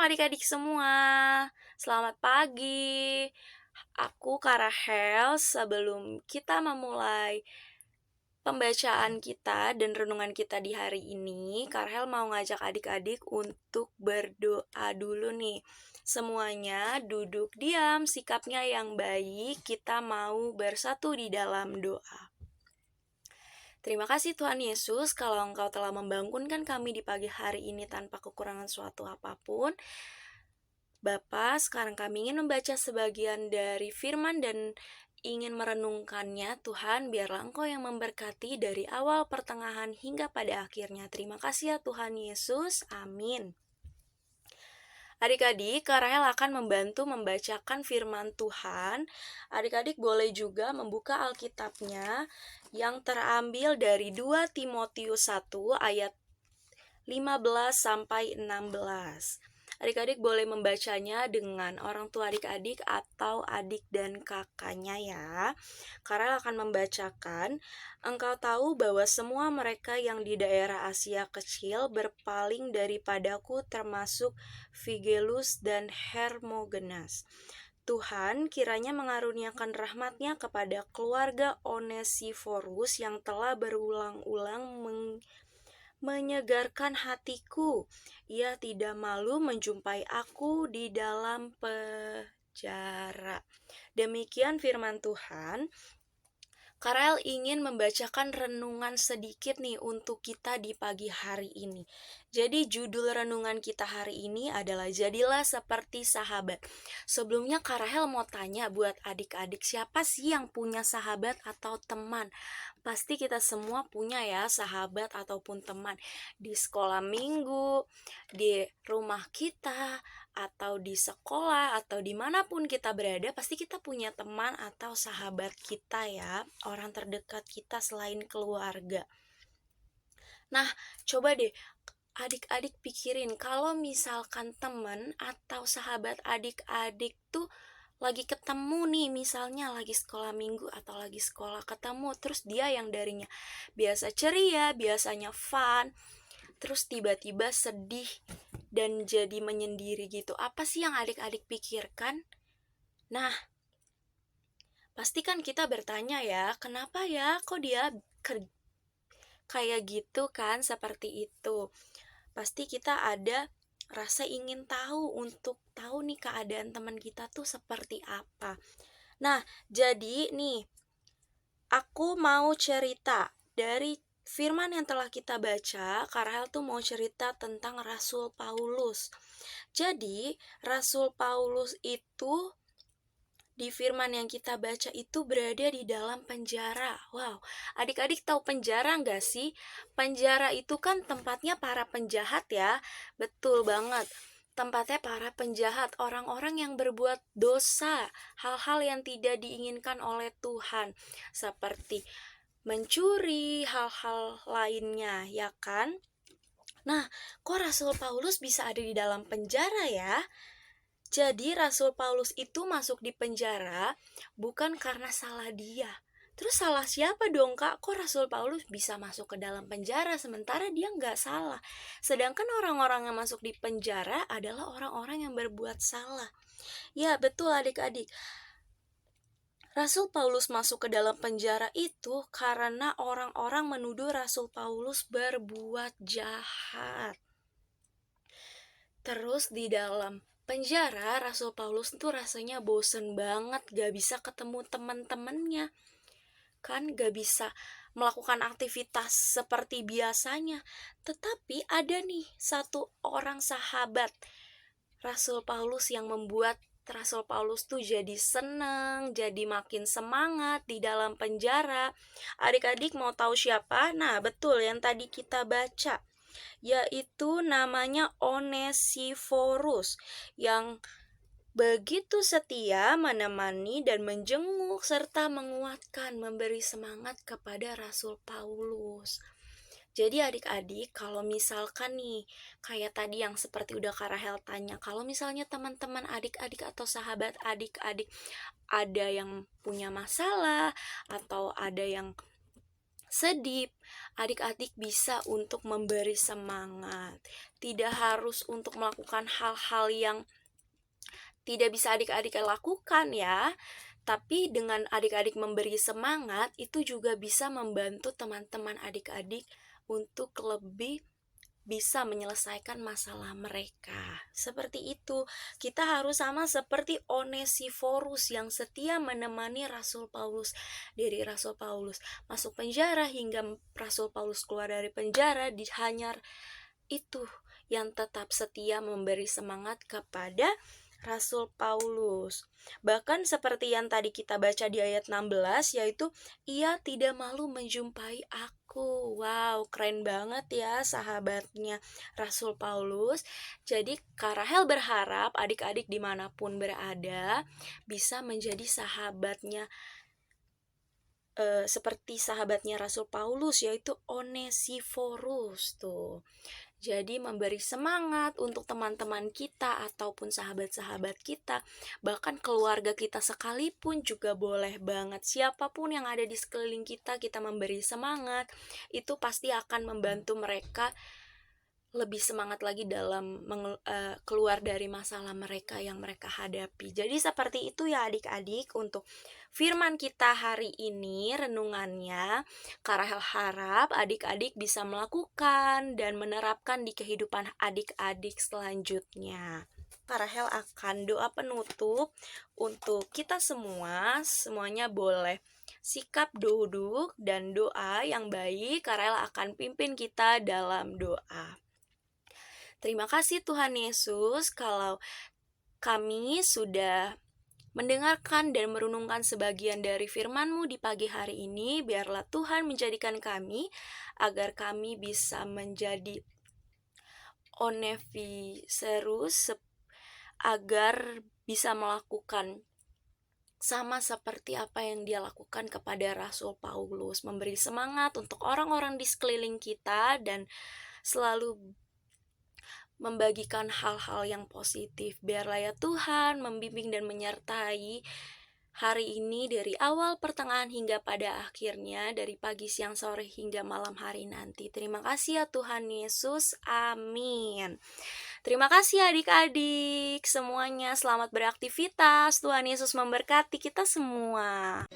adik-adik semua, selamat pagi. Aku Kak Rahel. Sebelum kita memulai pembacaan kita dan renungan kita di hari ini, Kak Rahel mau ngajak adik-adik untuk berdoa dulu nih. Semuanya duduk diam, sikapnya yang baik, kita mau bersatu di dalam doa. Terima kasih Tuhan Yesus kalau Engkau telah membangunkan kami di pagi hari ini tanpa kekurangan suatu apapun. Bapa, sekarang kami ingin membaca sebagian dari firman dan ingin merenungkannya. Tuhan, biarlah Engkau yang memberkati dari awal, pertengahan, hingga pada akhirnya. Terima kasih ya Tuhan Yesus. Amin. Adik-adik, Kak Rahel akan membantu membacakan firman Tuhan. Adik-adik boleh juga membuka Alkitabnya yang terambil dari 2 Timotius 1 ayat 15 sampai 16. Adik-adik boleh membacanya dengan orang tua adik-adik atau adik dan kakaknya ya. Karel akan membacakan, engkau tahu bahwa semua mereka yang di daerah Asia kecil berpaling daripadaku termasuk Figelus dan Hermogenas. Tuhan kiranya mengaruniakan rahmat-Nya kepada keluarga Onesiforus yang telah berulang-ulang menyegarkan hatiku. Ia tidak malu menjumpai aku di dalam penjara. Demikian firman Tuhan. Karel ingin membacakan renungan sedikit nih untuk kita di pagi hari ini. Jadi judul renungan kita hari ini adalah Jadilah Seperti Sahabat. Sebelumnya Karel mau tanya buat adik-adik, siapa sih yang punya sahabat atau teman? Pasti kita semua punya ya sahabat ataupun teman. Di sekolah minggu, di rumah kita, atau di sekolah, atau dimanapun kita berada, pasti kita punya teman atau sahabat kita ya, orang terdekat kita selain keluarga. Nah, coba deh adik-adik pikirin, kalau misalkan teman atau sahabat adik-adik tuh lagi ketemu nih, misalnya lagi sekolah minggu atau lagi sekolah ketemu, terus dia yang darinya biasa ceria, biasanya fun, terus tiba-tiba sedih dan jadi menyendiri gitu. Apa sih yang adik-adik pikirkan? Nah, pasti kan kita bertanya ya, kenapa ya kok dia kayak gitu kan, seperti itu. Pasti kita ada rasa ingin tahu untuk tahu nih keadaan teman kita tuh seperti apa. Nah, jadi nih, aku mau cerita dari firman yang telah kita baca. Karel tuh mau cerita tentang Rasul Paulus. Jadi, Rasul Paulus itu di firman yang kita baca itu berada di dalam penjara. Wow, adik-adik tahu penjara nggak sih? Penjara itu kan tempatnya para penjahat ya. Betul banget. Tempatnya para penjahat, orang-orang yang berbuat dosa, hal-hal yang tidak diinginkan oleh Tuhan, seperti mencuri, hal-hal lainnya, ya kan? Nah, kok Rasul Paulus bisa ada di dalam penjara ya? Jadi Rasul Paulus itu masuk di penjara bukan karena salah dia. Terus salah siapa dong kak? Kok Rasul Paulus bisa masuk ke dalam penjara sementara dia nggak salah? Sedangkan orang-orang yang masuk di penjara adalah orang-orang yang berbuat salah. Ya betul adik-adik. Rasul Paulus masuk ke dalam penjara itu karena orang-orang menuduh Rasul Paulus berbuat jahat. Terus di dalam penjara, Rasul Paulus tuh rasanya bosen banget, gak bisa ketemu teman-temannya. Kan gak bisa melakukan aktivitas seperti biasanya. Tetapi ada nih satu orang sahabat Rasul Paulus yang membuat Rasul Paulus tuh jadi seneng, jadi makin semangat di dalam penjara. Adik-adik mau tahu siapa? Nah, betul yang tadi kita baca, yaitu namanya Onesiforus, yang begitu setia menemani dan menjenguk serta menguatkan, memberi semangat kepada Rasul Paulus. Jadi adik-adik, kalau misalkan nih, kayak tadi yang seperti udah Kak Rahel tanya, kalau misalnya teman-teman adik-adik atau sahabat adik-adik ada yang punya masalah, atau ada yang sedip. Adik-adik bisa untuk memberi semangat. Tidak harus untuk melakukan hal-hal yang tidak bisa adik-adik lakukan ya. Tapi dengan adik-adik memberi semangat, itu juga bisa membantu teman-teman adik-adik untuk lebih bisa menyelesaikan masalah mereka. Seperti itu, kita harus sama seperti Onesiforus yang setia menemani Rasul Paulus. Dari Rasul Paulus masuk penjara hingga Rasul Paulus keluar dari penjara, hanya itu yang tetap setia memberi semangat kepada Rasul Paulus. Bahkan seperti yang tadi kita baca di ayat 16, yaitu ia tidak malu menjumpai aku. Wow, keren banget ya sahabatnya Rasul Paulus. Jadi Kak Rahel berharap adik-adik dimanapun berada bisa menjadi sahabatnya seperti sahabatnya Rasul Paulus, yaitu Onesiforus tuh. Jadi memberi semangat untuk teman-teman kita ataupun sahabat-sahabat kita, bahkan keluarga kita sekalipun juga boleh banget. Siapapun yang ada di sekeliling kita, kita memberi semangat, itu pasti akan membantu mereka lebih semangat lagi dalam keluar dari masalah mereka yang mereka hadapi. Jadi seperti itu ya adik-adik untuk firman kita hari ini, renungannya. Kak Rahel harap adik-adik bisa melakukan dan menerapkan di kehidupan adik-adik selanjutnya. Kak Rahel akan doa penutup untuk kita semua. Semuanya boleh sikap duduk dan doa yang baik. Kak Rahel akan pimpin kita dalam doa. Terima kasih Tuhan Yesus kalau kami sudah mendengarkan dan merenungkan sebagian dari firman-Mu di pagi hari ini. Biarlah Tuhan menjadikan kami agar kami bisa menjadi Onesiforus, agar bisa melakukan sama seperti apa yang dia lakukan kepada Rasul Paulus, memberi semangat untuk orang-orang di sekeliling kita dan selalu membagikan hal-hal yang positif. Biarlah ya Tuhan membimbing dan menyertai hari ini dari awal, pertengahan hingga pada akhirnya, dari pagi, siang, sore hingga malam hari nanti. Terima kasih ya Tuhan Yesus. Amin. Terima kasih adik-adik semuanya. Selamat beraktivitas. Tuhan Yesus memberkati kita semua.